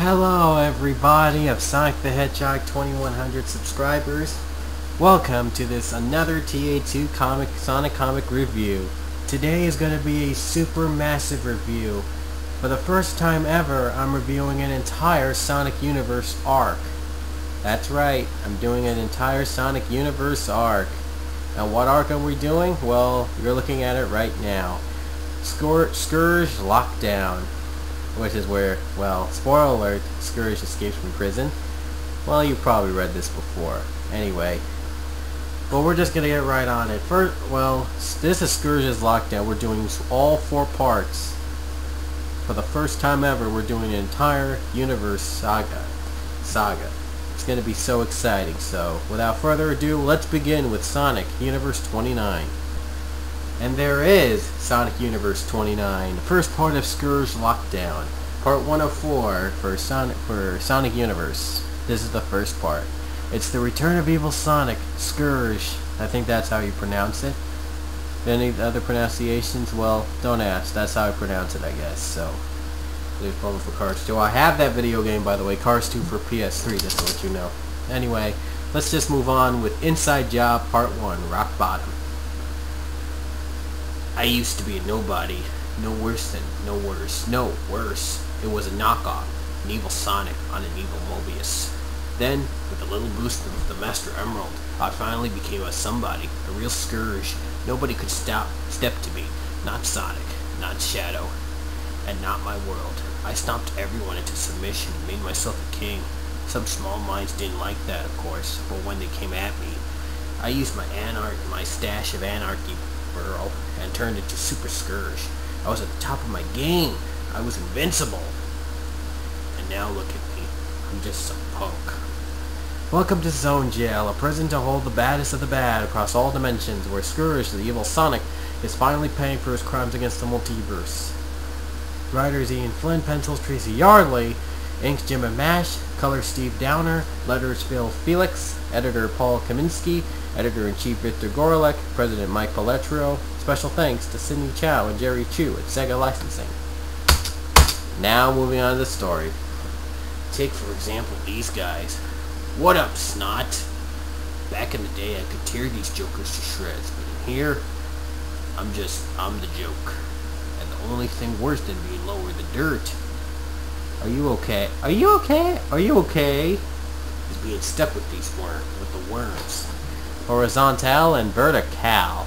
Hello everybody of Sonic the Hedgehog 2100 subscribers. Welcome to this another TA2 Sonic comic review. Today is going to be a super massive review. For the first time ever, I'm reviewing an entire Sonic Universe arc. That's right, I'm doing an entire Sonic Universe arc. And what arc are we doing? Well, you're looking at it right now. Scourge Lockdown. Which is where, well, spoiler alert, Scourge escapes from prison. Well, you probably read this before. Anyway. But we're just gonna get right on it. First, well, this is Scourge's Lockdown. We're doing all 4 parts. For the first time ever, we're doing an entire universe saga. It's gonna be so exciting. So, without further ado, let's begin with Sonic Universe 29. And there is Sonic Universe 29, the first part of Scourge Lockdown, part 104 for Sonic Universe. This is the first part. It's the return of evil Sonic, Scourge. I think that's how you pronounce it. Any other pronunciations? Well, don't ask. That's how I pronounce it, I guess. So, there's problem for Cars 2. I have that video game, by the way, Cars 2 for PS3, just to let you know. Anyway, let's just move on with Inside Job Part 1, Rock Bottom. I used to be a nobody. No worse. It was a knockoff. An evil Sonic on an evil Mobius. Then, with a little boost of the Master Emerald, I finally became a somebody. A real Scourge. Nobody could step to me. Not Sonic. Not Shadow. And not my world. I stomped everyone into submission and made myself a king. Some small minds didn't like that, of course. But when they came at me, I used my stash of anarchy burl and turned into Super Scourge. I was at the top of my game. I was invincible. And now look at me. I'm just some punk. Welcome to Zone Jail, a prison to hold the baddest of the bad across all dimensions, where Scourge, the evil Sonic, is finally paying for his crimes against the multiverse. Writers Ian Flynn, pencils Tracy Yardley, inks Jim and Mash, colors Steve Downer, letters Phil Felix, editor Paul Kaminsky, Editor-in-Chief Victor Gorelick, President Mike Paletro. Special thanks to Sidney Chow and Jerry Chu at Saga Licensing. Now moving on to the story. Take for example these guys. What up, Snot? Back in the day I could tear these jokers to shreds, but in here, I'm the joke. And the only thing worse than being lower the dirt. Are you okay? Are you okay? Are you okay? Is being stuck with the worms. Horizontal and vertical.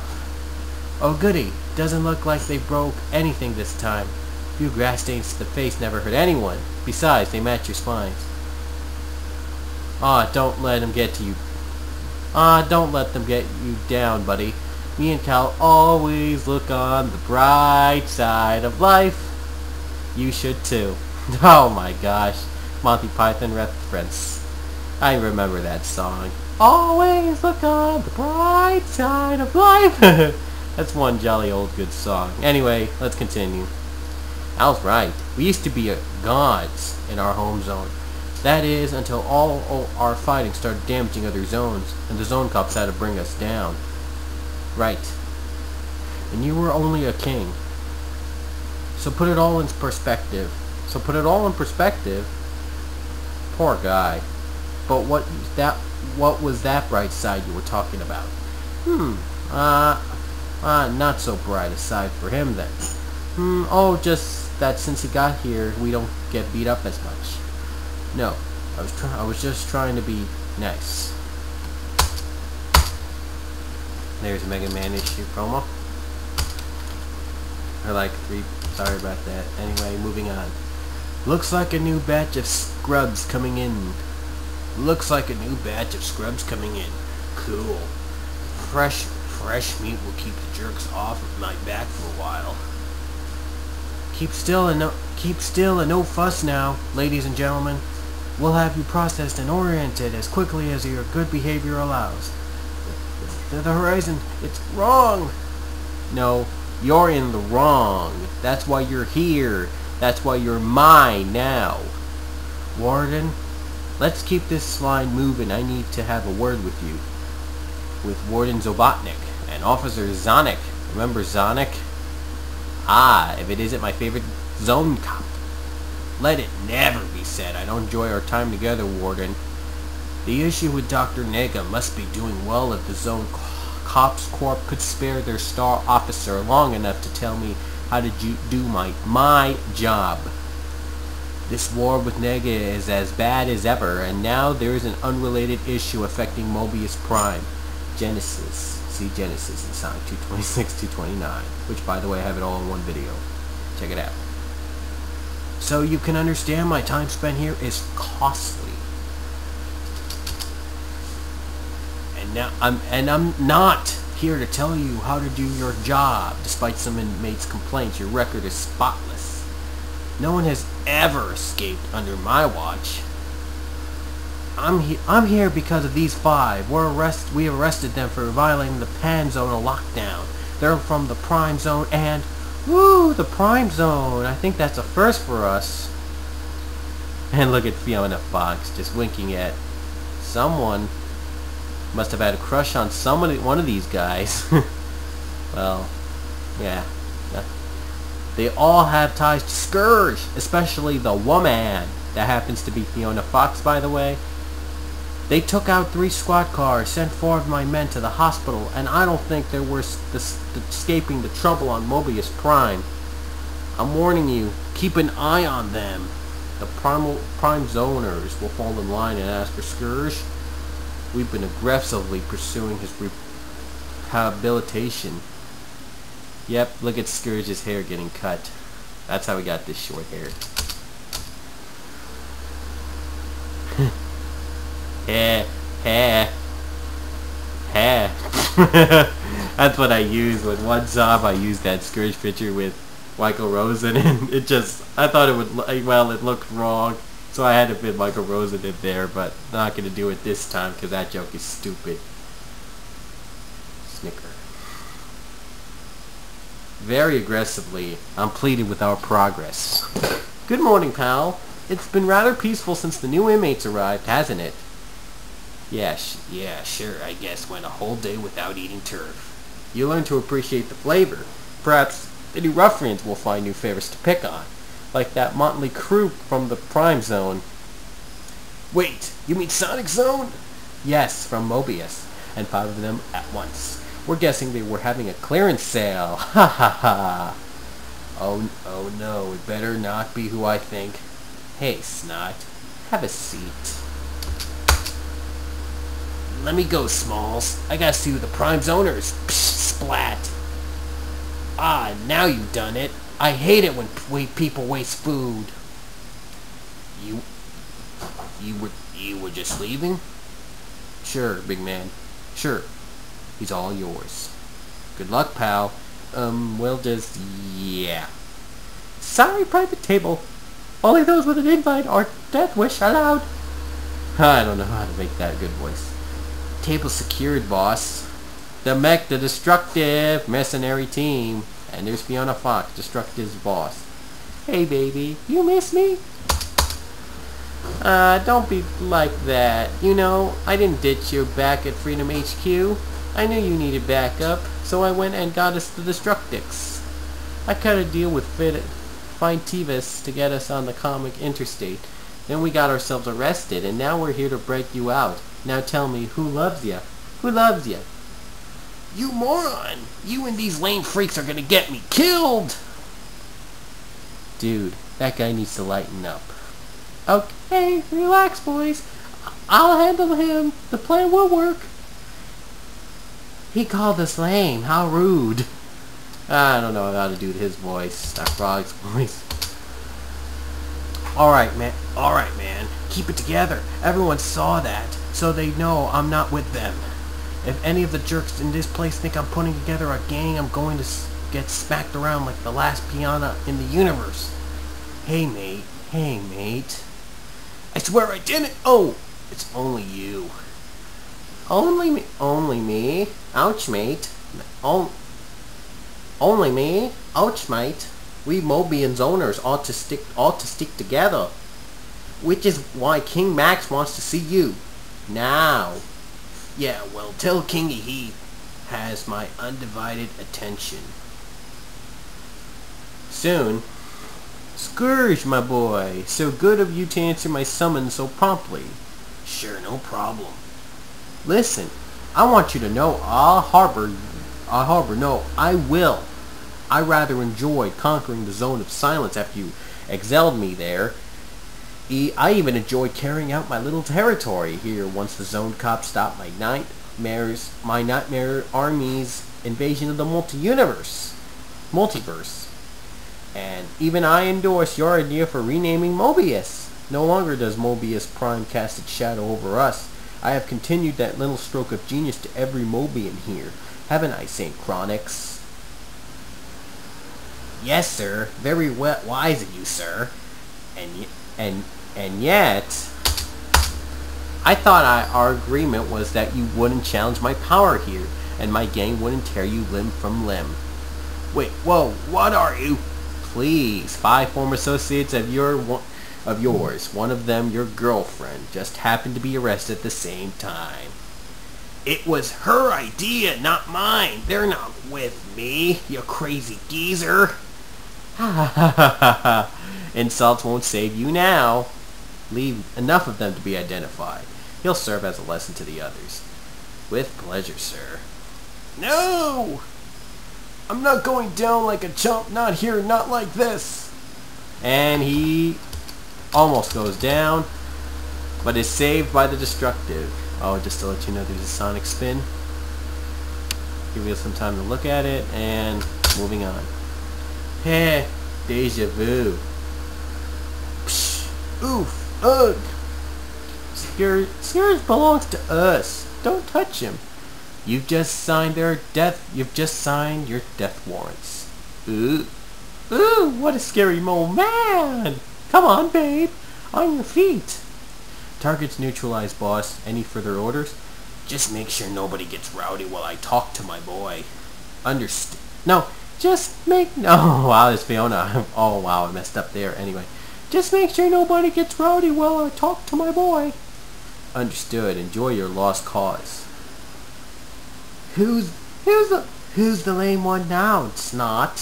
Oh goody, doesn't look like they broke anything this time. Few grass stains to the face never hurt anyone. Besides, they match your spines. Don't let them get to you. Don't let them get you down, buddy. Me and Cal always look on the bright side of life. You should too. Oh my gosh. Monty Python reference. I remember that song. Always look on the bright side of life. That's one jolly old good song. Anyway, let's continue. Al's right. We used to be gods in our home zone. That is, until all our fighting started damaging other zones, and the zone cops had to bring us down. Right. And you were only a king. So put it all in perspective. Poor guy. But what was that bright side you were talking about? Not so bright a side for him then. Just that since he got here, we don't get beat up as much. No, I was just trying to be nice. There's a Mega Man issue promo. Sorry about that. Anyway, moving on. Looks like a new batch of scrubs coming in. Cool. Fresh meat will keep the jerks off of my back for a while. Keep still and no fuss now, ladies and gentlemen. We'll have you processed and oriented as quickly as your good behavior allows. The horizon, it's wrong. No, you're in the wrong. That's why you're here. That's why you're mine now. Warden, let's keep this line moving. I need to have a word with you. With Warden Zobotnik and Officer Zonic. Remember Zonic? If it isn't my favorite zone cop. Let it never be said. "I don't enjoy our time together, Warden. The issue with Dr. Nega must be doing well if the Zone Cops Corp could spare their star officer long enough to tell me how to do my job. This war with Nega is as bad as ever, and now there is an unrelated issue affecting Mobius Prime. Genesis. See Genesis in Sonic 226, 229, which, by the way, I have it all in one video. Check it out. So you can understand my time spent here is costly. And I'm not here to tell you how to do your job. Despite some inmates' complaints, your record is spotless. No one has ever escaped under my watch. I'm here because of these 5. We arrested them for violating the Pan Zone lockdown. They're from the Prime Zone and... Woo! The Prime Zone! I think that's a first for us. And look at Fiona Fox just winking at someone. Must have had a crush on one of these guys. Well, yeah. They all have ties to Scourge, especially the woman. That happens to be Fiona Fox, by the way. They took out 3 squad cars, sent 4 of my men to the hospital, and I don't think they were escaping the trouble on Mobius Prime. I'm warning you, keep an eye on them. The Prime Zoners will fall in line and ask for Scourge. We've been aggressively pursuing his rehabilitation. Yep, look at Scourge's hair getting cut. That's how he got this short hair. That's what I used with one job. I used that Scourge picture with Michael Rosen, and it just, I thought it would, well, it looked wrong, so I had to fit Michael Rosen in there, but not going to do it this time because that joke is stupid. Snicker. Very aggressively, I'm pleaded with our progress. Good morning, pal. It's been rather peaceful since the new inmates arrived, hasn't it? Yeah, sure, I guess. Went a whole day without eating turf. You learn to appreciate the flavor. Perhaps the new ruffians will find new favorites to pick on, like that motley crew from the Prime Zone. Wait, you mean Sonic Zone? Yes, from Mobius, and 5 of them at once. We're guessing they were having a clearance sale. Ha ha ha. Oh no, it better not be who I think. Hey, Snot, have a seat. Let me go, Smalls. I gotta see who the Prime Zoners. Psh, splat. Ah, now you've done it. I hate it when people waste food. You were just leaving? Sure, big man. Sure. He's all yours. Good luck, pal. We'll just... yeah. Sorry, private table. Only those with an invite or death wish allowed. I don't know how to make that good voice. Table secured, boss. The Mech, the destructive mercenary team. And there's Fiona Fox, Destructive's boss. Hey, baby, you miss me? Don't be like that. You know, I didn't ditch you back at Freedom HQ. I knew you needed backup, so I went and got us the Destructics. I cut a deal with Fine Tivus to get us on the comic interstate. Then we got ourselves arrested, and now we're here to break you out. Now tell me, who loves ya? Who loves ya? You moron! You and these lame freaks are gonna get me killed! Dude, that guy needs to lighten up. Okay, relax, boys. I'll handle him. The plan will work. He called us lame. How rude. I don't know how to do his voice. That Frog's voice. Alright, man. Keep it together. Everyone saw that, so they know I'm not with them. If any of the jerks in this place think I'm putting together a gang, I'm going to get smacked around like the last piano in the universe. Hey, mate. I swear I didn't. Oh, it's only you. Only me. Ouch, mate. Only me. Ouch, mate. We Mobian owners ought to stick together. Which is why King Max wants to see you. Now. Yeah, well, tell Kingy he has my undivided attention. Soon Scourge, my boy, so good of you to answer my summons so promptly. Sure, no problem. Listen, I want you to know I will. I rather enjoyed conquering the zone of silence after you exiled me there. I even enjoyed carrying out my little territory here once the zone cops stopped my nightmare army's invasion of the multiverse. And even I endorse your idea for renaming Mobius. No longer does Mobius Prime cast its shadow over us. I have continued that little stroke of genius to every Mobian here. Haven't I, St. Chronix? Yes, sir. Very wise of you, sir. And yet, I thought our agreement was that you wouldn't challenge my power here, and my gang wouldn't tear you limb from limb. Wait, whoa, what are you? Please, 5 former associates of yours, one of them your girlfriend, just happened to be arrested at the same time. It was her idea, not mine. They're not with me, you crazy geezer. Ha ha ha ha ha. Insults won't save you now. Leave enough of them to be identified. He'll serve as a lesson to the others. With pleasure, sir. No! I'm not going down like a chump. Not here, not like this. And he almost goes down, but is saved by the destructive. Oh, just to let you know, there's a sonic spin. Give you some time to look at it, and moving on. Heh, deja vu. Psh, oof, ugh. Scourge belongs to us. Don't touch him. You've just signed your death warrants. Ooh, what a scary man. Come on, babe, on your feet. Targets neutralized, boss. Any further orders? Just make sure nobody gets rowdy while I talk to my boy. Understand? No, no, wow, it's Fiona. Oh, wow, I messed up there. Anyway, just make sure nobody gets rowdy while I talk to my boy. Understood. Enjoy your lost cause. Who's the lame one now, Snot?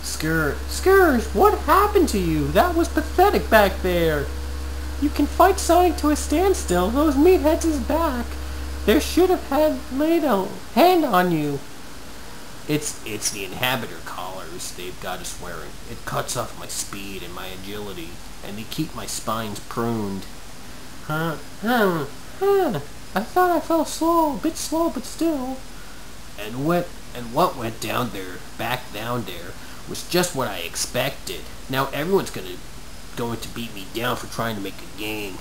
Scourge, what happened to you? That was pathetic back there. You can fight Sonic to a standstill. Those meatheads is back. They should have laid a hand on you. It's the inhabitor collars they've got us wearing. It cuts off my speed and my agility, and they keep my spines pruned. I thought I felt slow, a bit slow, but still. And what went down there, back down there, was just what I expected. Now everyone's going to beat me down for trying to make a gang.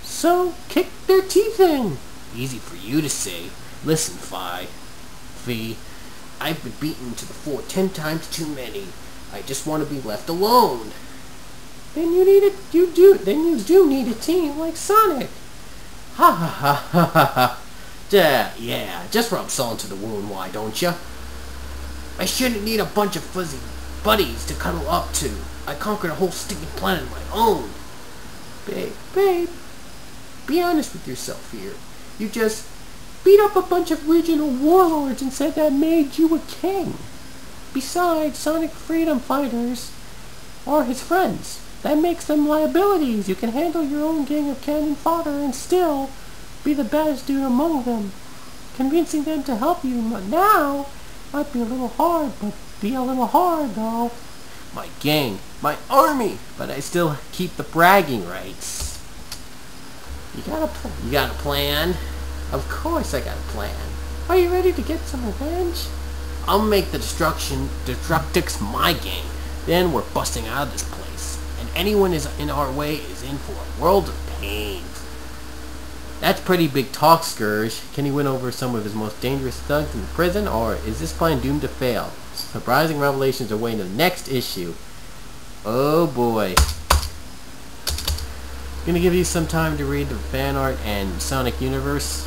So, kick their teeth in. Easy for you to say. Listen, Fee, I've been beaten to the floor 10 times too many. I just want to be left alone. Then you do need a team like Sonic. Ha ha ha ha ha ha. Yeah, just rub salt into the wound, why don't you? I shouldn't need a bunch of fuzzy buddies to cuddle up to. I conquered a whole stinking planet of my own. Babe, be honest with yourself here. You just beat up a bunch of regional warlords and said that made you a king. Besides, Sonic Freedom Fighters are his friends. That makes them liabilities. You can handle your own gang of cannon fodder and still be the baddest dude among them. Convincing them to help you now might be a little hard, though. My gang, my army, but I still keep the bragging rights. You got a plan? Of course I got a plan. Are you ready to get some revenge? I'll make the Destructix my gang. Then we're busting out of this place. And anyone is in our way is in for a world of pain. That's pretty big talk, Scourge. Can he win over some of his most dangerous thugs in the prison, or is this plan doomed to fail? Surprising revelations are waiting in the next issue. Oh boy. Gonna give you some time to read the fan art and Sonic Universe.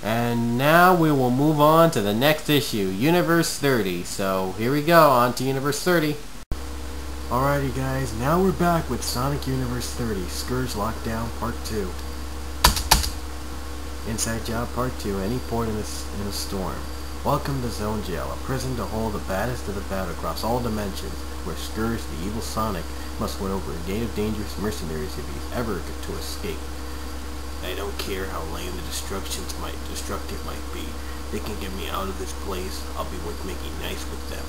And now we will move on to the next issue, Universe 30. So here we go, on to Universe 30. Alrighty guys, now we're back with Sonic Universe 30, Scourge Lockdown Part 2. Inside Job Part 2, any port in a storm. Welcome to Zone Jail, a prison to hold the baddest of the bad across all dimensions, where Scourge, the evil Sonic, must win over a gang of dangerous mercenaries if he's ever to escape. I don't care how lame the destructive might be. They can get me out of this place. I'll be worth making nice with them.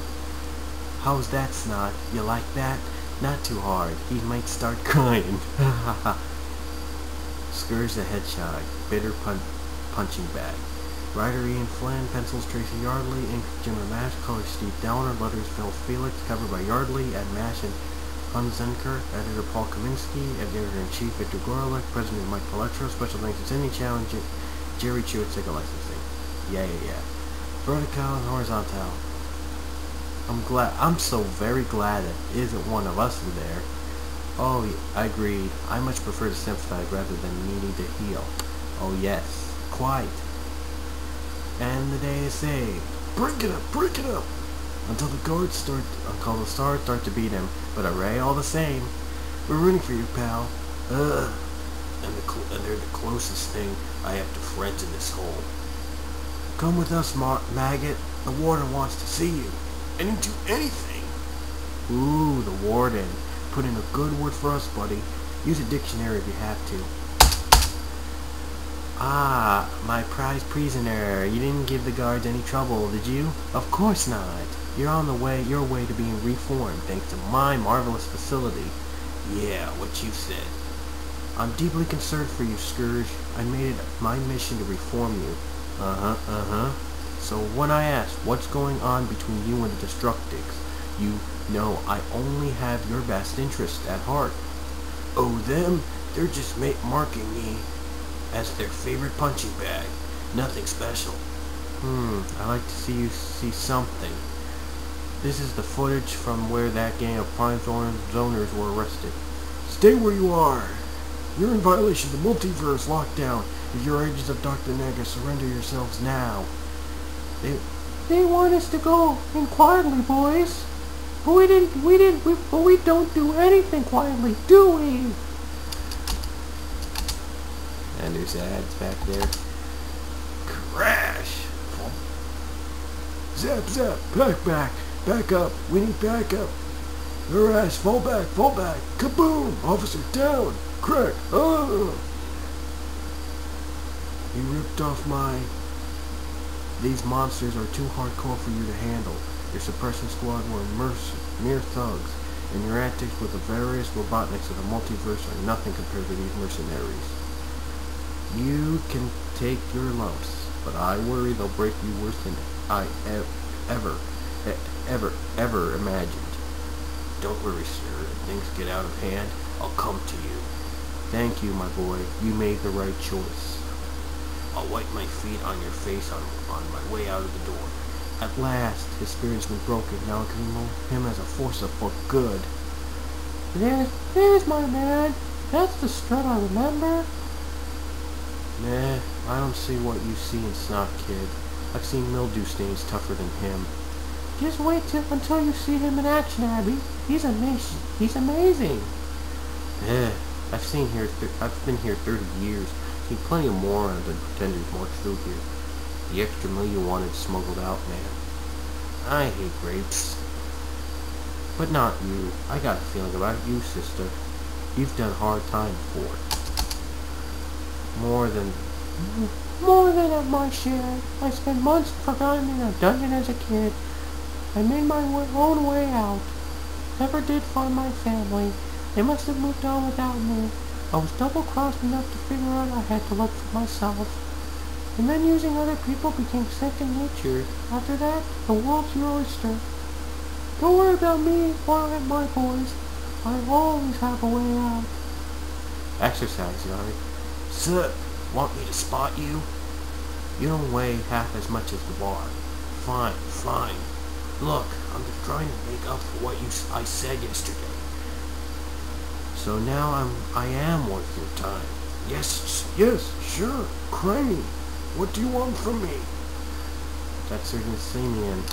How's that, Snot? You like that? Not too hard. He might start crying. Scourge the Hedgehog, bitter punching bag. Writer Ian Flynn, pencils Tracy Yardley, ink Jim Mash, colors Steve Downer, letters Phil Felix, cover by Yardley, at Mash and Hunzenker, editor Paul Kaminsky, editor-in-chief Victor Gorelick, president Mike Palletro, special thanks to Cindy Challenge, Jerry Chu at Sega Licensing. Yeah. Vertical and horizontal. I'm so very glad it isn't one of us in there. Oh, I agreed. I much prefer to sympathize rather than needing to heal. Oh yes, quite. And the day is saved. Break it up! Until the stars start to beat him. But hooray all the same. We're rooting for you, pal. Ugh. And they're the closest thing I have to friends in this hole. Come with us, maggot. The warden wants to see you. I didn't do anything. Ooh, the warden. Put in a good word for us, buddy. Use a dictionary if you have to. Ah, my prized prisoner. You didn't give the guards any trouble, did you? Of course not. You're on your way to being reformed, thanks to my marvelous facility. Yeah, what you said. I'm deeply concerned for you, Scourge. I made it my mission to reform you. So when I ask what's going on between you and the Destructics, you know I only have your best interest at heart. Oh, them? They're just marking me as their favorite punching bag. Nothing special. I'd like to see you see something. This is the footage from where that gang of Prime Zoners were arrested. Stay where you are. You're in violation of the multiverse lockdown. If you're agents of Dr. Naga, surrender yourselves now. They want us to go in quietly, boys. But we don't do anything quietly, do we? And there's ads back there. Crash! Zap, back up. We need backup. Harass, fall back. Kaboom! Officer down. Crack. Oh! You ripped off These monsters are too hardcore for you to handle. Your suppression squad were mere thugs, and your antics with the various robotniks of the multiverse are nothing compared to these mercenaries. You can take your lumps, but I worry they'll break you worse than I ever imagined. Don't worry, sir. If things get out of hand, I'll come to you. Thank you, my boy. You made the right choice. I'll wipe my feet on your face on my way out of the door. At last, his spirit's been broken. Now I can remove him as a force for good. There's my man. That's the strut I remember. Nah, I don't see what you see in Snot Kid. I've seen mildew stains tougher than him. Just wait until you see him in action, Abby. He's amazing. I've been here 30 years. Seen plenty of morons and pretenders march through here. The extra million wanted smuggled out, man. I hate grapes. But not you. I got a feeling about you, sister. You've done hard time before. More than my share. I spent months forgotten in a dungeon as a kid. I made my own way out. Never did find my family. They must have moved on without me. I was double-crossed enough to figure out I had to look for myself. And then using other people became second nature. After that, the world's your oyster. Don't worry about me or my boys. I always have a way out. Exercise, Yard. Sir, want me to spot you? You don't weigh half as much as the bar. Fine. Look, I'm just trying to make up for what I said yesterday. So now I am worth your time. Yes, sure. Crane, what do you want from me? That's Surgeon Simeon.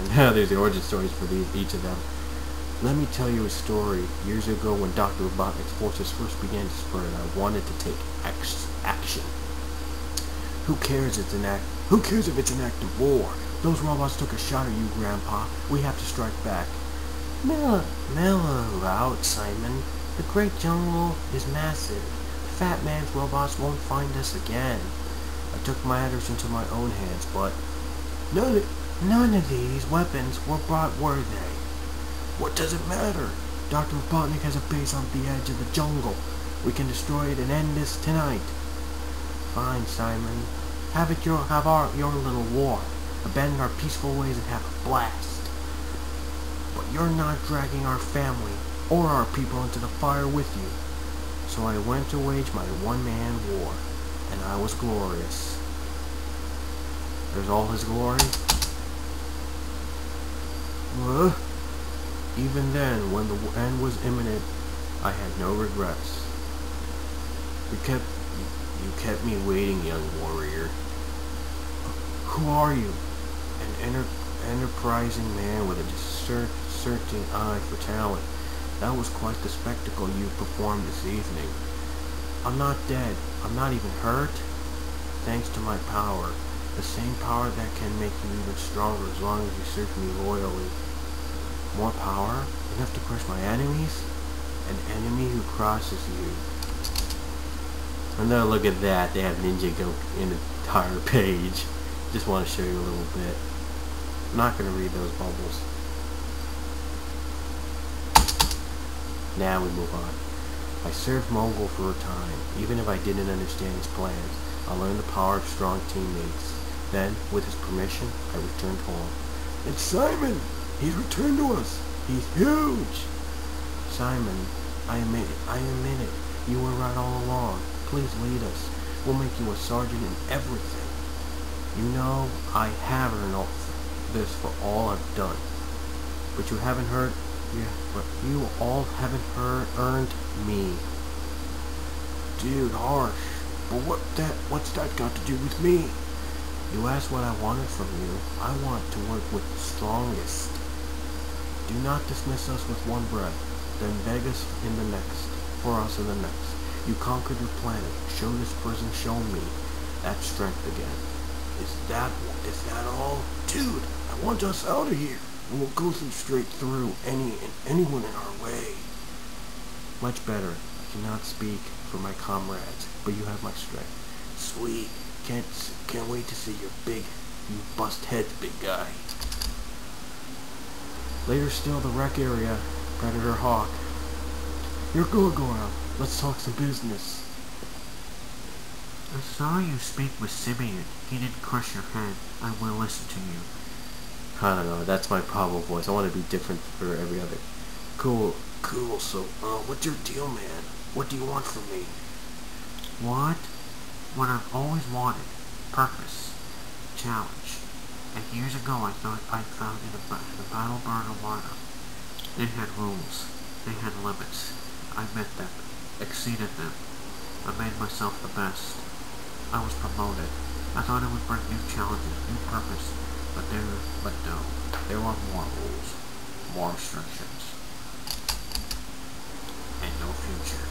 And There's the origin stories for each of them. Let me tell you a story. Years ago, when Dr. Robotnik's forces first began to spread, I wanted to take action. Who cares if it's an act of war? Those robots took a shot at you, Grandpa. We have to strike back. Mellow out, Simon. The great jungle is massive. The fat man's robots won't find us again. I took matters into my own hands, but none of these weapons were brought, were they? What does it matter? Dr. Robotnik has a base on the edge of the jungle. We can destroy it and end this tonight. Fine, Simon. Have your little war. Abandon our peaceful ways and have a blast. But you're not dragging our family or our people into the fire with you. So I went to wage my one-man war, and I was glorious. There's all his glory. Even then, when the end was imminent, I had no regrets. You kept me waiting, young warrior. Who are you? An enterprising man with a discerning eye for talent. That was quite the spectacle you performed this evening. I'm not dead. I'm not even hurt. Thanks to my power. The same power that can make you even stronger as long as you serve me loyally. More power? Enough to crush my enemies? An enemy who crosses you. And now look at that. They have Ninja go in the entire page. Just want to show you a little bit. I'm not going to read those bubbles. Now we move on. I served Mongol for a time. Even if I didn't understand his plans, I learned the power of strong teammates. Then, with his permission, I returned home. It's Simon! He's returned to us! He's huge! Simon, I admit it. You were right all along. Please lead us. We'll make you a sergeant in everything. You know, I have earned all this for all I've done. But you haven't heard... but you all haven't earned me. Dude, harsh. But what's that got to do with me? You asked what I wanted from you. I want to work with the strongest. Do not dismiss us with one breath, then beg us in the next, for us in the next. You conquered your planet. Show this person, show me that strength again. Is that all? Dude, I want us out of here. And we'll go straight through anyone in our way. Much better. I cannot speak for my comrades, but you have my strength. Sweet. Can't wait to see your you bust heads, big guy. Later still, the wreck area. Predator Hawk. You're Gorgora. Let's talk some business. I saw you speak with Simeon. He didn't crush your head. I will listen to you. I don't know, that's my probable voice. I want to be different for every other. Cool, so, what's your deal, man? What do you want from me? What I've always wanted. Purpose. Challenge. And years ago I thought I'd found in the Battle Burn Armada. They had rules. They had limits. I met them. Exceeded them. I made myself the best. I was promoted. I thought it would bring new challenges, new purpose. But no. There were more rules. More restrictions. And no future.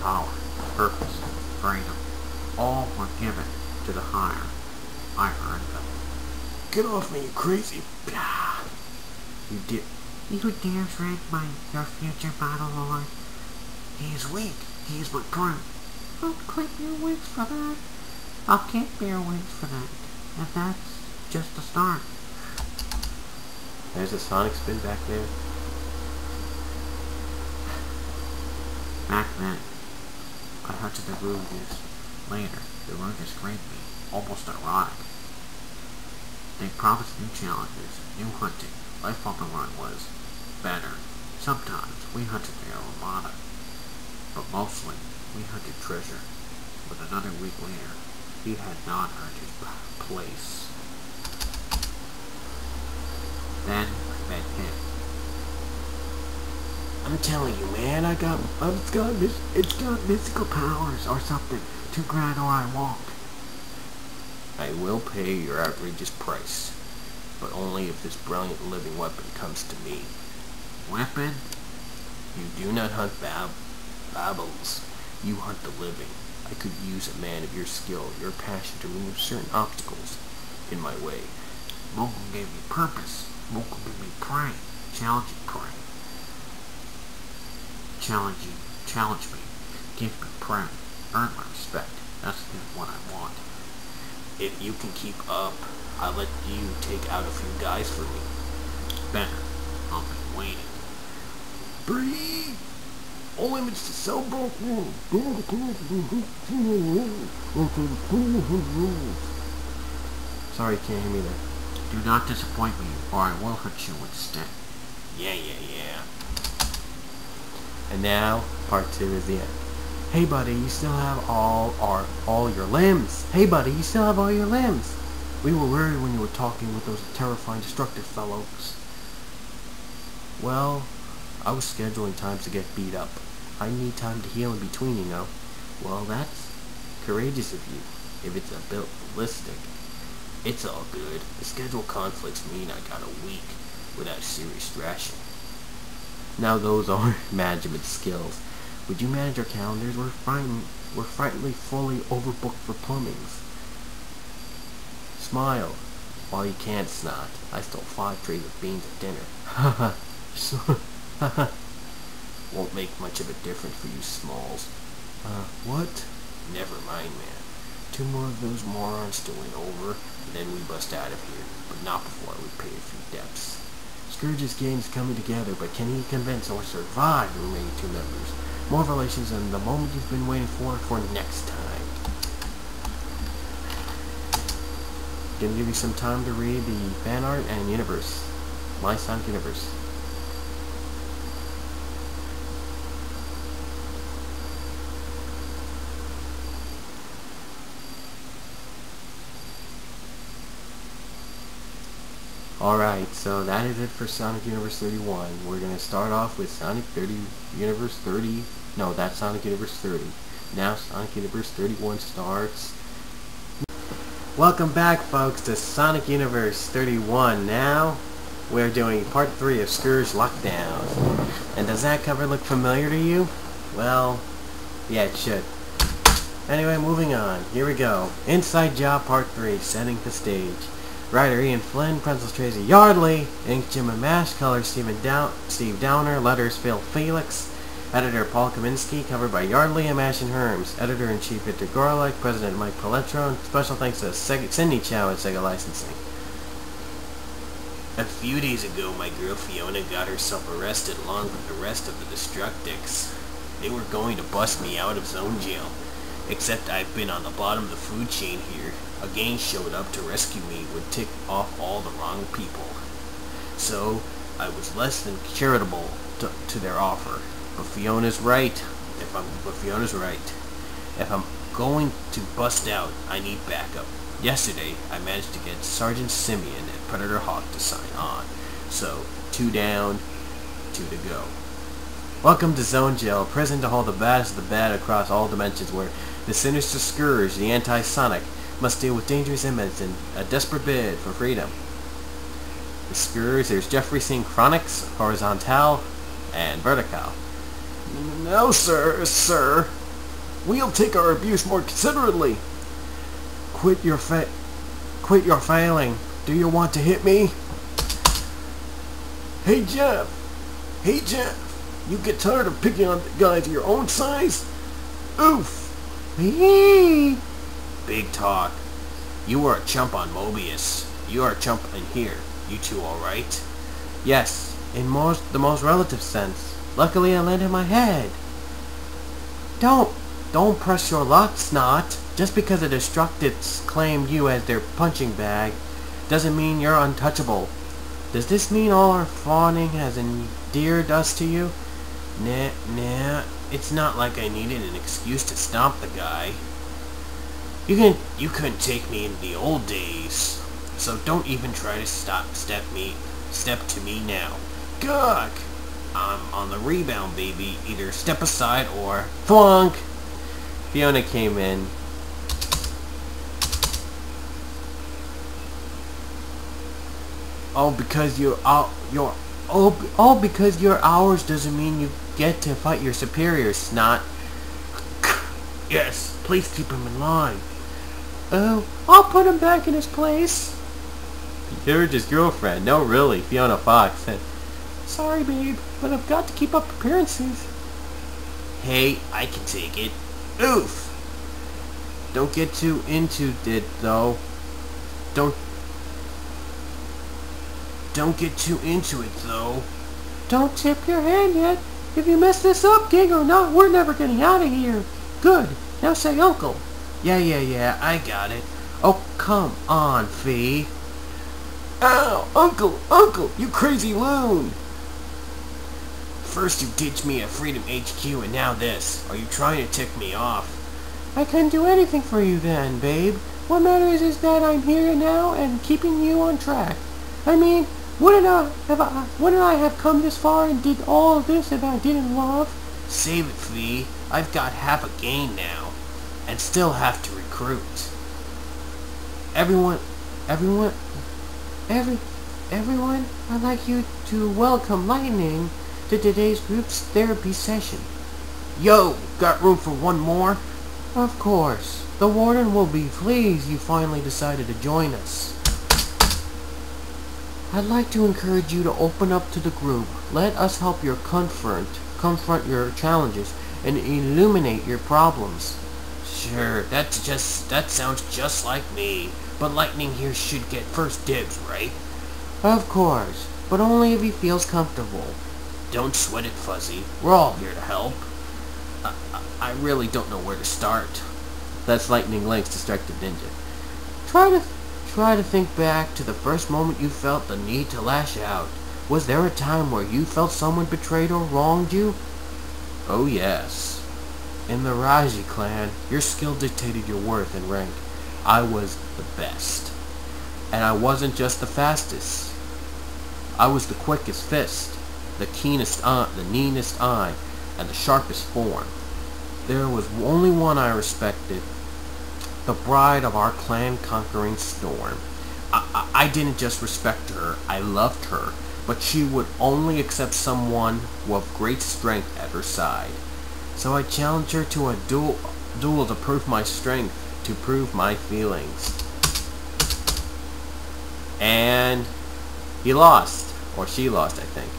Power, purpose, freedom. All were given to the higher. I earned them. Get off me, you crazy... You dare threaten your future battle lord? He is weak. He is my pride. I'll clip your wings for that. I'll clip your wings for that. And that's just the start. There's a sonic spin back there. Back then, I hunted the Rugas. Later, the Rugas raped me. Almost erotic. They promised new challenges, new hunting. Life on the run was better. Sometimes we hunted the Armada, but mostly we hunted treasure. But another week later, he had not earned his place. Then I met him. I'm telling you, man, it's got mystical powers or something. Too grand or I won't. I will pay your outrageous price. but only if this brilliant living weapon comes to me. Weapon? You do not hunt babbles. You hunt the living. I could use a man of your skill, your passion to remove certain obstacles in my way. Mogul gave me purpose. Mogul gave me prey. Challenging prey. Challenge me. Give me prey. Earn my respect. That's what I want. If you can keep up, I'll let you take out a few guys for me. Better. I'll be waiting. Breathe! All limits to cell broke rules. Sorry, can't hear me there. Do not disappoint me, or I will hurt you instead. Yeah. And now, part 2 is the end. Hey buddy, you still have all your limbs. Hey buddy, you still have all your limbs. We were worried when you were talking with those terrifying destructive fellows. Well, I was scheduling times to get beat up. I need time to heal in between, you know. Well, that's courageous of you, if it's a bit ballistic. It's all good. The schedule conflicts mean I got a week without serious ration. Now those are management skills. Would you manage our calendars? We're frighteningly fully overbooked for plumbings. Smile. While you can't snot. I stole 5 trays of beans at dinner. Haha. Won't make much of a difference for you smalls. What? Never mind, man. 2 more of those morons To win over, and then we bust out of here. But not before we pay a few debts. Scourge's gang is coming together, but can he convince or survive the remaining 2 members? More revelations and the moment you've been waiting for next time. Gonna give you some time to read the fan art and universe. My Sonic Universe. Alright, so that is it for Sonic Universe 31. We're going to start off with Sonic Universe 30. No, that's Sonic Universe 30. Now Sonic Universe 31 starts. Welcome back, folks, to Sonic Universe 31. Now, we're doing part 3 of Scourge Lockdown. And does that cover look familiar to you? Well, yeah, it should. Anyway, moving on. Here we go. Inside Job Part 3, setting the stage. Writer Ian Flynn, pencils Tracy Yardley, ink Jim and Mash, colors Steve Downer, letters Phil Felix, editor Paul Kaminsky, covered by Yardley and Mash and Herms, editor-in-chief Victor Gorelick, president Mike Paletro, and special thanks to Cindy Chow at Sega Licensing. A few days ago, my girl Fiona got herself arrested along with the rest of the Destructics. They were going to bust me out of zone jail, except I've been on the bottom of the food chain here. A gang showed up to rescue me would tick off all the wrong people. So, I was less than charitable to their offer. But Fiona's right. If I'm going to bust out, I need backup. Yesterday, I managed to get Sergeant Simeon at Predator Hawk to sign on. So, 2 down, 2 to go. Welcome to Zone Jail, prison to hold the baddest of the bad across all dimensions, where the sinister Scourge, the anti-Sonic, must deal with dangerous inmates in a desperate bid for freedom. The Scourge, there's Jeffrey Singh Chronics, Horizontal, and Vertical. No, sir. We'll take our abuse more considerately. Quit your failing. Do you want to hit me? Hey, Jeff. You get tired of picking on guys your own size? Oof. Hee. Big talk. You were a chump on Mobius. You are a chump in here. You two alright? Yes, in the most relative sense. Luckily I landed my head. Don't press your luck, Snot. Just because the Destructives claimed you as their punching bag doesn't mean you're untouchable. Does this mean all our fawning has endeared us to you? Nah. It's not like I needed an excuse to stomp the guy. You couldn't take me in the old days. So don't even try to step to me now. Gawk! I'm on the rebound, baby. Either step aside or thwunk! Fiona came in. all because you're ours doesn't mean you get to fight your superiors, Snot. Yes, please keep him in line. Oh, I'll put him back in his place. You're his girlfriend. No, really, Fiona Fox. Sorry, babe, but I've got to keep up appearances. Hey, I can take it. Oof! Don't get too into it, though. Don't get too into it, though. Don't tip your hand yet. If you mess this up, gig or not, we're never getting out of here. Good. Now say uncle. Yeah, I got it. Oh, come on, Fee. Ow! Uncle, you crazy loon! First you ditched me at Freedom HQ and now this. Are you trying to tick me off? I couldn't do anything for you then, babe. What matters is that I'm here now and keeping you on track. I mean, wouldn't I have come this far and did all of this if I didn't love? Save it, Fee. I've got half a gain now, and still have to recruit. Everyone, I'd like you to welcome Lightning to today's group's therapy session. Yo, got room for one more? Of course. The warden will be pleased you finally decided to join us. I'd like to encourage you to open up to the group. Let us help you confront your challenges and illuminate your problems. Sure, that sounds just like me. But Lightning here should get first dibs, right? Of course, but only if he feels comfortable. Don't sweat it, Fuzzy. We're all here to help. I really don't know where to start. That's Lightning Link's Destructive Ninja. Try to think back to the first moment you felt the need to lash out. Was there a time where you felt someone betrayed or wronged you? Oh yes. In the Raji clan, your skill dictated your worth and rank. I was the best. And I wasn't just the fastest. I was the quickest fist, the keenest eye, the neatest eye, and the sharpest form. There was only one I respected, the bride of our clan conquering storm. I didn't just respect her, I loved her, but she would only accept someone with great strength at her side. So I challenged her to a duel to prove my strength, to prove my feelings. And he lost, or she lost, I think.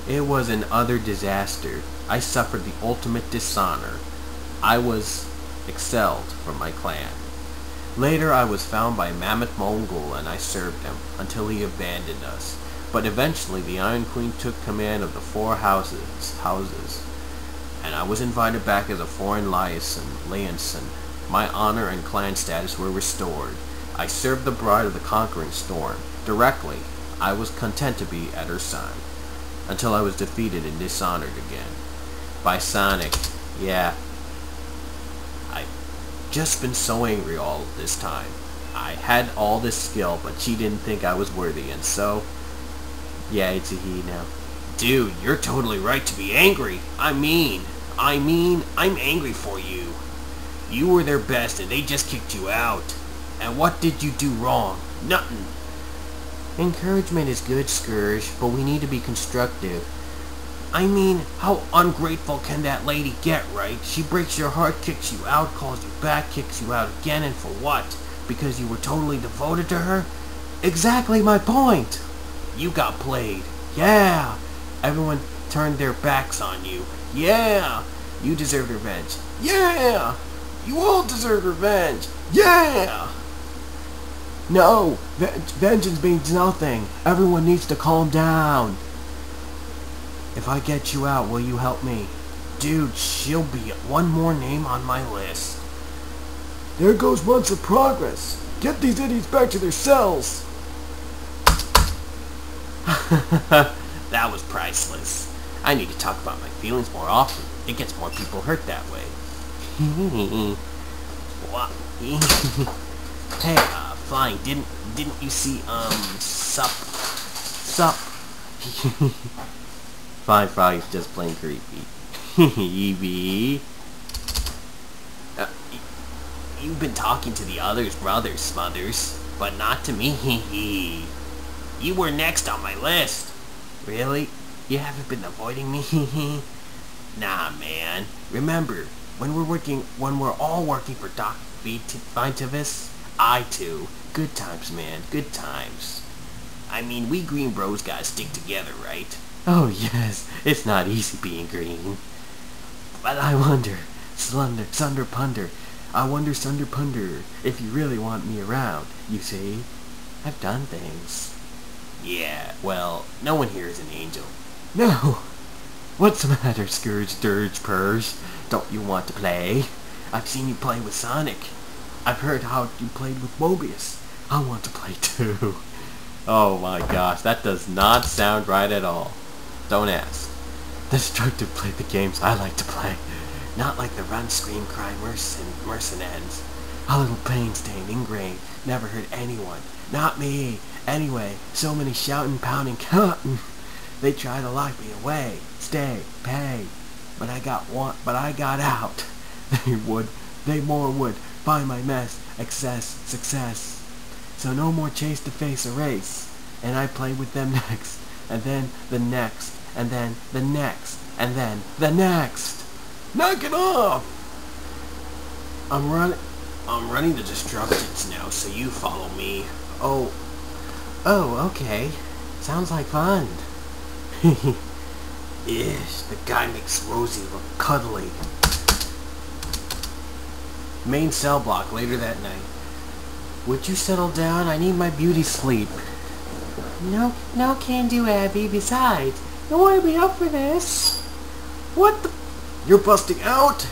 It was an utter disaster. I suffered the ultimate dishonor. I was expelled from my clan. Later I was found by Mammoth Mongol and I served him until he abandoned us. But eventually the Iron Queen took command of the four houses, and I was invited back as a foreign liaison. My honor and clan status were restored. I served the bride of the conquering storm. Directly, I was content to be at her side, until I was defeated and dishonored again. By Sonic. Yeah. I've just been so angry all this time. I had all this skill, but she didn't think I was worthy, and so... yeah, it's a he now. Dude, you're totally right to be angry. I mean, I'm angry for you. You were their best and they just kicked you out. And what did you do wrong? Nothing. Encouragement is good, Scourge, but we need to be constructive. I mean, how ungrateful can that lady get, right? She breaks your heart, kicks you out, calls you back, kicks you out again, and for what? Because you were totally devoted to her? Exactly my point! You got played. Yeah! Everyone turned their backs on you. Yeah! You deserve revenge. Yeah! You all deserve revenge. Yeah! No! Vengeance means nothing. Everyone needs to calm down. If I get you out, will you help me? Dude, she'll be one more name on my list. There goes months of progress. Get these idiots back to their cells. That was priceless. I need to talk about my feelings more often. It gets more people hurt that way. Hey, Flying, didn't you see, Sup? Flying Frog's just plain creepy. Evie. You've been talking to the others, brothers, Smothers, but not to me. You were next on my list. Really? You haven't been avoiding me? Nah, man. Remember, when we're all working for Doc Vitavis, I too. Good times, man. Good times. I mean, we green bros gotta stick together, right? Oh yes, it's not easy being green. But I wonder, Sunder Punder, if you really want me around. You see, I've done things. Yeah, well, no one here is an angel. No! What's the matter, Scourge, Dirge, Purge? Don't you want to play? I've seen you play with Sonic. I've heard how you played with Mobius. I want to play too. Oh my gosh, that does not sound right at all. Don't ask. Destructive played the games I like to play. Not like the run, scream, cry, mercenaries. A little pain-stained, ingrained, never hurt anyone. Not me. Anyway, so many shouting, pounding, counting. They try to lock me away. Stay, pay. But I got out. They more would. Find my mess, excess, success. So no more chase to face a race. And I play with them next. And then the next. And then the next. And then the next. Knock it off! I'm running the Destructions now, so you follow me. Oh, okay. Sounds like fun. Ish, the guy makes Rosie look cuddly. Main cell block later that night. Would you settle down? I need my beauty sleep. No can do, Abby. Besides, you want to be up for this. What the? You're busting out?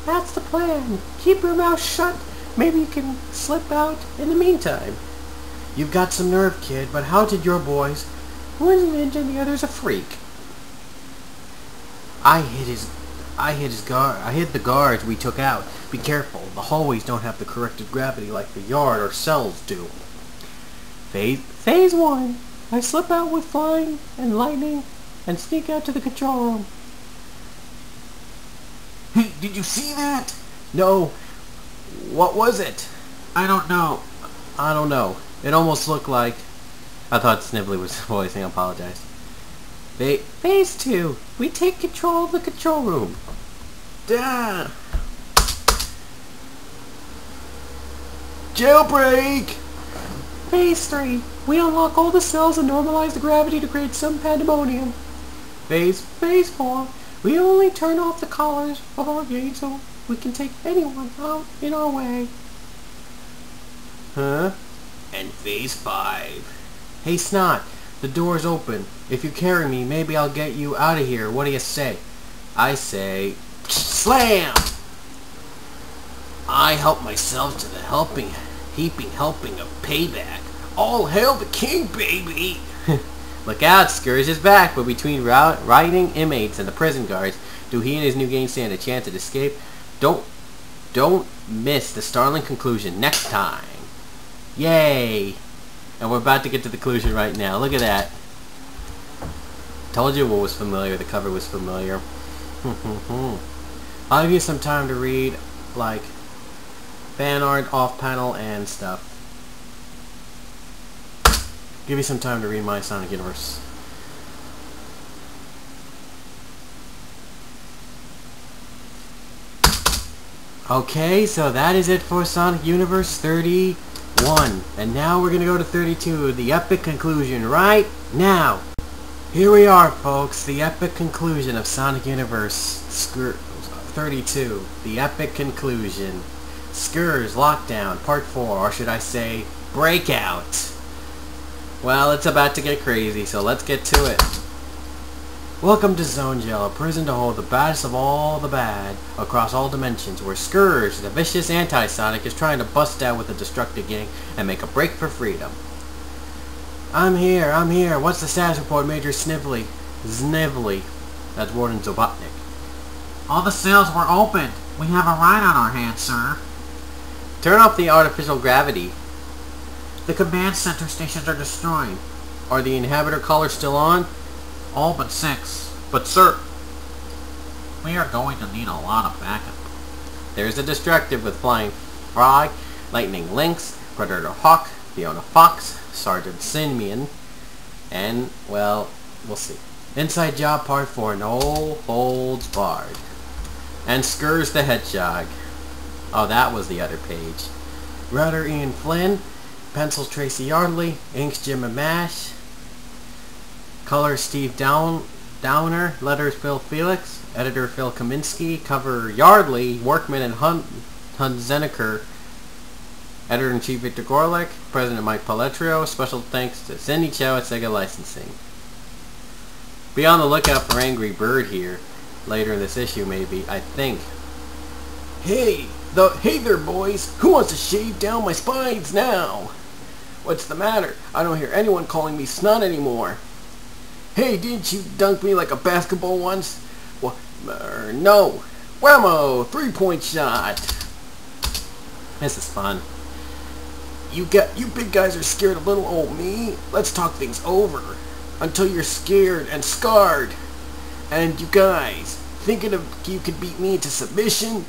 That's the plan. Keep your mouth shut. Maybe you can slip out in the meantime. You've got some nerve, kid, but how did your boys... One's a ninja and the other's a freak. I hit the guards we took out. Be careful. The hallways don't have the corrected gravity like the yard or cells do. Phase 1. I slip out with flying and lightning and sneak out to the control room. Hey, did you see that? No. What was it? I don't know. I don't know. It almost looked like... I thought Snively was voicing. I apologize. Phase 2. We take control of the control room. Duh. Jailbreak! Phase 3. We unlock all the cells and normalize the gravity to create some pandemonium. Phase 4. We only turn off the collars of our gate so we can take anyone out in our way. Huh? And Phase 5. Hey Snot, the door's open. If you carry me, maybe I'll get you out of here. What do you say? I say... Slam! I help myself to the heaping helping of payback. All hail the king, baby! Look out, Scourge is back, but between rioting inmates and the prison guards, do he and his new gang stand a chance at escape? Don't miss the startling conclusion next time. Yay! And we're about to get to the conclusion right now. Look at that. Told you what was familiar. The cover was familiar. I'll give you some time to read, like, fan art, off-panel, and stuff. Give you some time to read my Sonic Universe. Okay, so that is it for Sonic Universe 31. And now we're going to go to 32, the epic conclusion, right now. Here we are, folks, the epic conclusion of Sonic Universe 32, the epic conclusion. Scourge Lockdown, Part 4, or should I say, Breakout. Well, it's about to get crazy, so let's get to it. Welcome to Zone Jail, a prison to hold the baddest of all the bad across all dimensions, where Scourge, the vicious anti-Sonic, is trying to bust out with the Destructive Gang and make a break for freedom. I'm here. What's the status report, Major Snively? That's Warden Zobotnik. All the cells were opened. We have a ride on our hands, sir. Turn off the artificial gravity. The command center stations are destroyed. Are the inhabitor collars still on? All but 6. But sir, we are going to need a lot of backup. There's a Destructive with Flying Frog, Lightning Lynx, Predator Hawk, Fiona Fox, Sergeant Simian, And, well, we'll see. Inside Job Part 4, no holds barred. And Scourge the Hedgehog. Oh, that was the other page. Writer Ian Flynn. Pencils Tracy Yardley. Inks Jim and Mash. Colors Steve Downer. Letters Phil Felix. Editor Phil Kaminsky. Cover Yardley, Workman, and Hunt Zeneker. Editor-in-Chief Victor Gorlick. President Mike Paletrio. Special thanks to Cindy Chow at Saga Licensing. Be on the lookout for Angry Bird here. Later in this issue, maybe. I think. Hey there, boys. Who wants to shave down my spines now? What's the matter? I don't hear anyone calling me Snot anymore. Hey, didn't you dunk me like a basketball once? Well, no. Whammo! 3-point shot. This is fun. You big guys are scared of little old me? Let's talk things over. Until you're scared and scarred. And you guys, thinking of you could beat me into submission?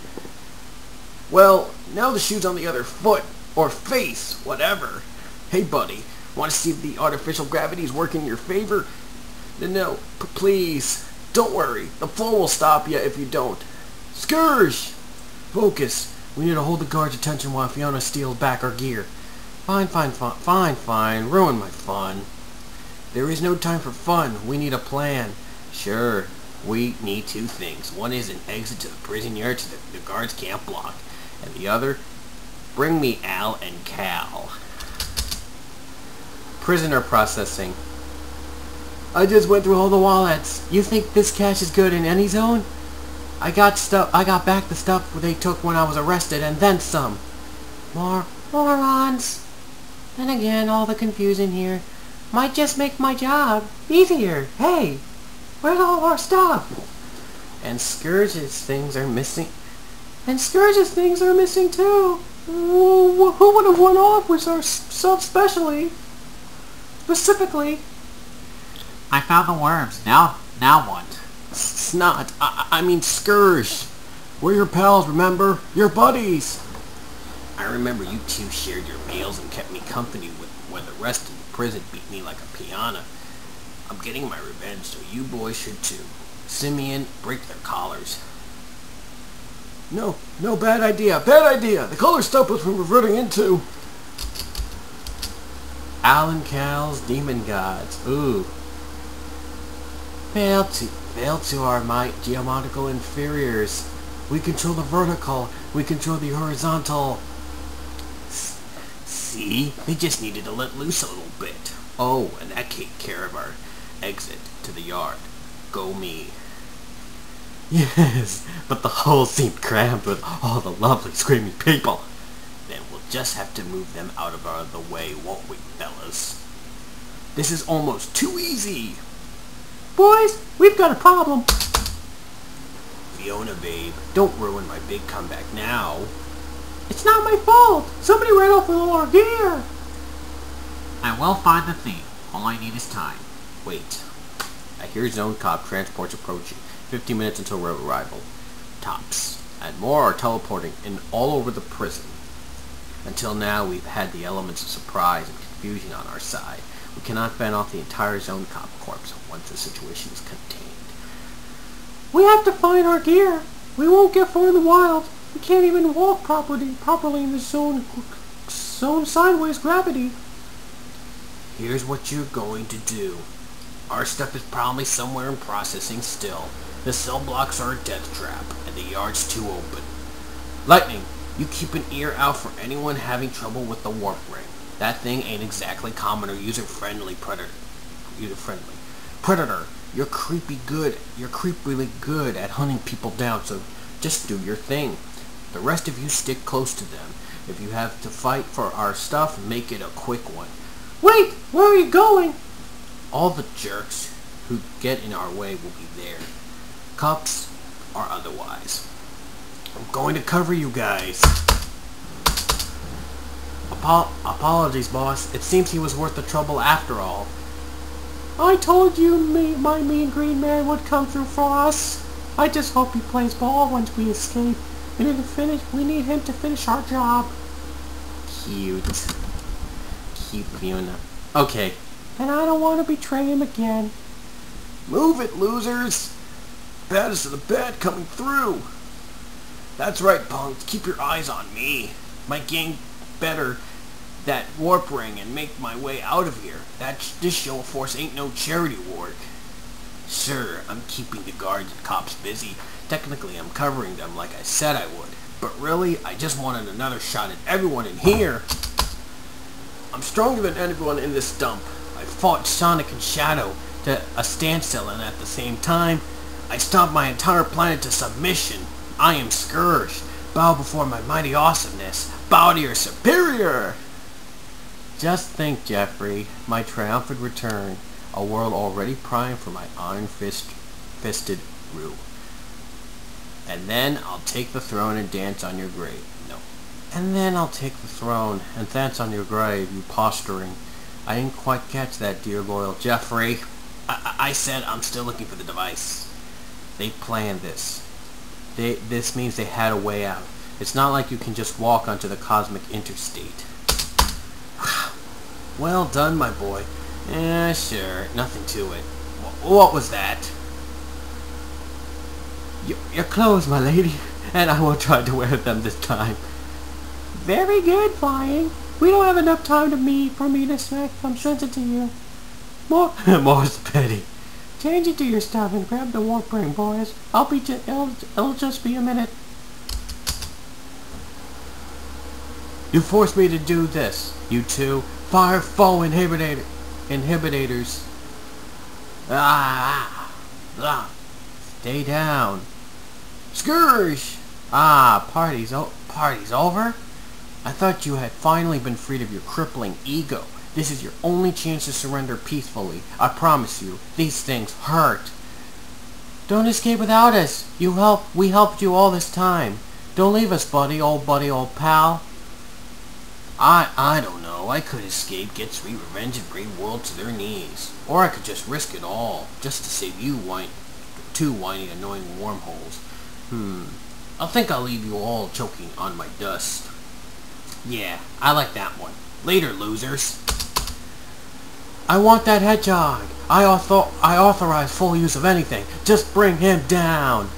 Well, now the shoe's on the other foot. Or face, whatever. Hey buddy, want to see if the artificial gravity is working in your favor? No, please. Don't worry. The flow will stop you if you don't. Scourge! Focus. We need to hold the guard's attention while Fiona steals back our gear. Fine. Ruin my fun. There is no time for fun. We need a plan. Sure. We need two things. One is an exit to the prison yard so the guards can't block. And the other, bring me Al and Cal. Prisoner processing. I just went through all the wallets. You think this cash is good in any zone? I got back the stuff they took when I was arrested and then some. Morons. Then again, all the confusion here might just make my job easier. Hey, where's all our stuff? And Scourge's things are missing. And Scourge's things are missing too. Who would have won off with our stuff specifically? I found the worms. Now what? Snot. I mean Scourge. We're your pals, remember? Your buddies. I remember you two shared your meals and kept me company when the rest of the prison beat me like a piano. I'm getting my revenge, so you boys should too. Simeon, break their collars. No, bad idea. The collar stopped us from reverting into... Alan Cal's Demon Gods. Ooh. Fail to our might, geometrical inferiors. We control the vertical. We control the horizontal. See? They just needed to let loose a little bit. Oh, and that took care of our exit to the yard. Go me. Yes, but the hole seemed crammed with all the lovely screaming people. Then we'll just have to move them out of the way, won't we, fellas? This is almost too easy. Boys, we've got a problem. Fiona, babe, don't ruin my big comeback now. It's not my fault. Somebody ran off with all our gear. I will find the thief. All I need is time. Wait. I hear Zone Cop transports approaching. 15 minutes until road arrival. Tops. And more are teleporting in all over the prison. Until now, we've had the elements of surprise and confusion on our side. We cannot fend off the entire Zone Cop Corps once the situation is contained. We have to find our gear. We won't get far in the wild. We can't even walk properly in the zone sideways gravity. Here's what you're going to do. Our stuff is probably somewhere in processing still. The cell blocks are a death trap, and the yard's too open. Lightning, you keep an ear out for anyone having trouble with the warp ring. That thing ain't exactly common or user-friendly, Predator. Predator, you're creepily good at hunting people down, so just do your thing. The rest of you stick close to them. If you have to fight for our stuff, make it a quick one. Wait, where are you going? All the jerks who get in our way will be there. Cups or otherwise. I'm going to cover you guys. Apologies, boss. It seems he was worth the trouble after all. I told you my mean green man would come through for us. I just hope he plays ball once we escape. We need him to finish our job. Cute Fiona. Okay, and I don't want to betray him again. Move it, losers! Baddest of the bad coming through! That's right, punks. Keep your eyes on me. Might gain better that warp ring and make my way out of here. This show of force ain't no charity work. Sure, I'm keeping the guards and cops busy. Technically, I'm covering them like I said I would. But really, I just wanted another shot at everyone in here. I'm stronger than everyone in this dump. I fought Sonic and Shadow to a standstill, and at the same time, I stomped my entire planet to submission. I am Scourge. Bow before my mighty awesomeness. Bow to your superior! Just think, Jeffrey, my triumphant return, a world already primed for my iron-fisted rule. And then I'll take the throne and dance on your grave. No. And then I'll take the throne and dance on your grave, you posturing. I didn't quite catch that, dear loyal Jeffrey. I said I'm still looking for the device. They planned this. This means they had a way out. It's not like you can just walk onto the cosmic interstate. Well done, my boy. Sure, nothing to it. What was that? Your clothes, my lady, and I won't try to wear them this time. Very good, Flying. We don't have enough time for me to send it to you. More's the pity. Change it to your stuff and grab the warp ring, boys. It'll just be a minute. You forced me to do this, you two. Fire foe inhibitors. Stay down. Scourge! Party's over? I thought you had finally been freed of your crippling ego. This is your only chance to surrender peacefully. I promise you, these things hurt. Don't escape without us. We helped you all this time. Don't leave us, buddy, old pal. I don't know. I could escape, get sweet revenge, and bring the world to their knees. Or I could just risk it all, just to save you two whiny, annoying wormholes. I think I'll leave you all choking on my dust. Yeah, I like that one. Later, losers. I want that hedgehog. I authorize full use of anything. Just bring him down.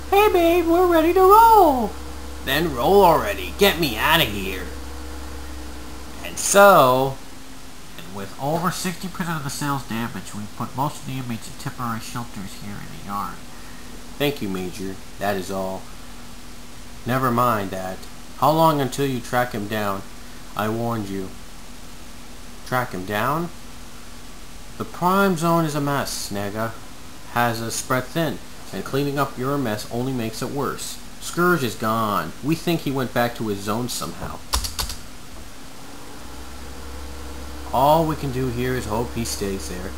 Hey, babe, we're ready to roll. Then roll already. Get me out of here. And so, with over 60% of the cells damaged, we put most of the inmates in temporary shelters here in the yard. Thank you, Major. That is all. Never mind that. How long until you track him down? I warned you. Track him down? The Prime Zone is a mess, Saga. Has us spread thin, and cleaning up your mess only makes it worse. Scourge is gone. We think he went back to his zone somehow. All we can do here is hope he stays there.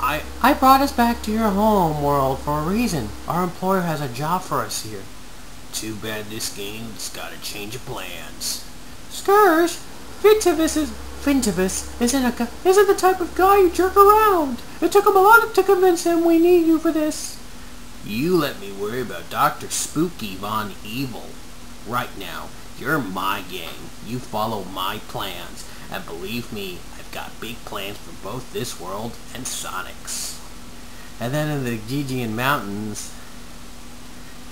I brought us back to your home world for a reason. Our employer has a job for us here. Too bad this game's got a change of plans. Scourge, Fintivus isn't the type of guy you jerk around. It took him a lot to convince him we need you for this. You let me worry about Dr. Spooky Von Evil. Right now, you're my gang. You follow my plans. And believe me, I've got big plans for both this world and Sonic's. And then in the Gigian Mountains...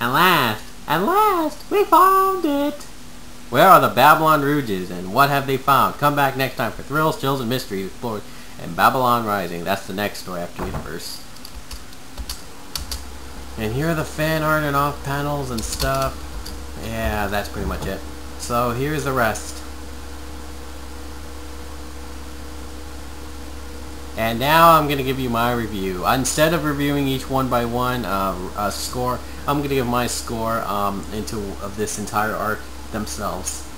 At last, we found it! Where are the Babylon Rouges, and what have they found? Come back next time for thrills, chills, and mysteries explored in Babylon Rising. That's the next story after Universe. And here are the fan art and off panels and stuff. Yeah, that's pretty much it. So here's the rest. And now I'm going to give you my review. Instead of reviewing each one by one score, I'm going to give my score of this entire arc themselves.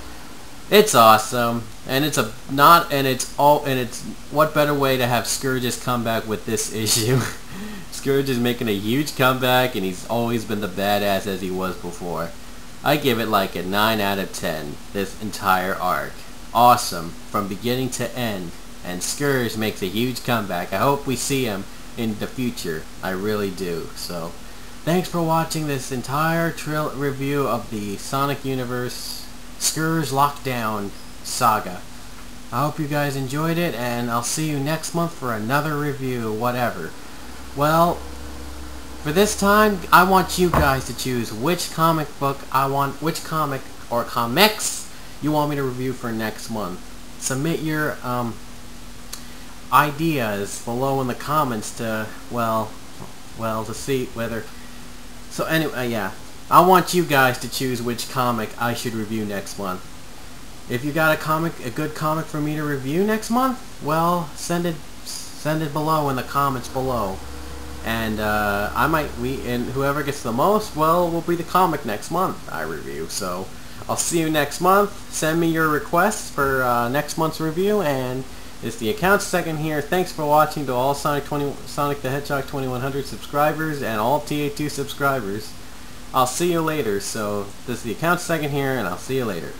It's awesome, and what better way to have Scourge's comeback with this issue? Scourge is making a huge comeback, and he's always been the badass as he was before. I give it like a 9 out of 10, this entire arc. Awesome, from beginning to end. And Scourge makes a huge comeback. I hope we see him in the future. I really do. So, thanks for watching this entire review of the Sonic Universe Scourge Lockdown Saga. I hope you guys enjoyed it, and I'll see you next month for another review, whatever. Well, for this time, I want you guys to choose which comic book which comic or comics you want me to review for next month. Submit your ideas below in the comments to, well, to see whether... So anyway, yeah. I want you guys to choose which comic I should review next month. If you got a good comic for me to review next month, well, send it below in the comments below. And and whoever gets the most, well, will be the comic next month I review. So I'll see you next month. Send me your requests for next month's review, and it's the Account2econd here. Thanks for watching to all Sonic the Hedgehog 2100 subscribers and all TA2 subscribers. I'll see you later. So this is the Account2econd here, and I'll see you later.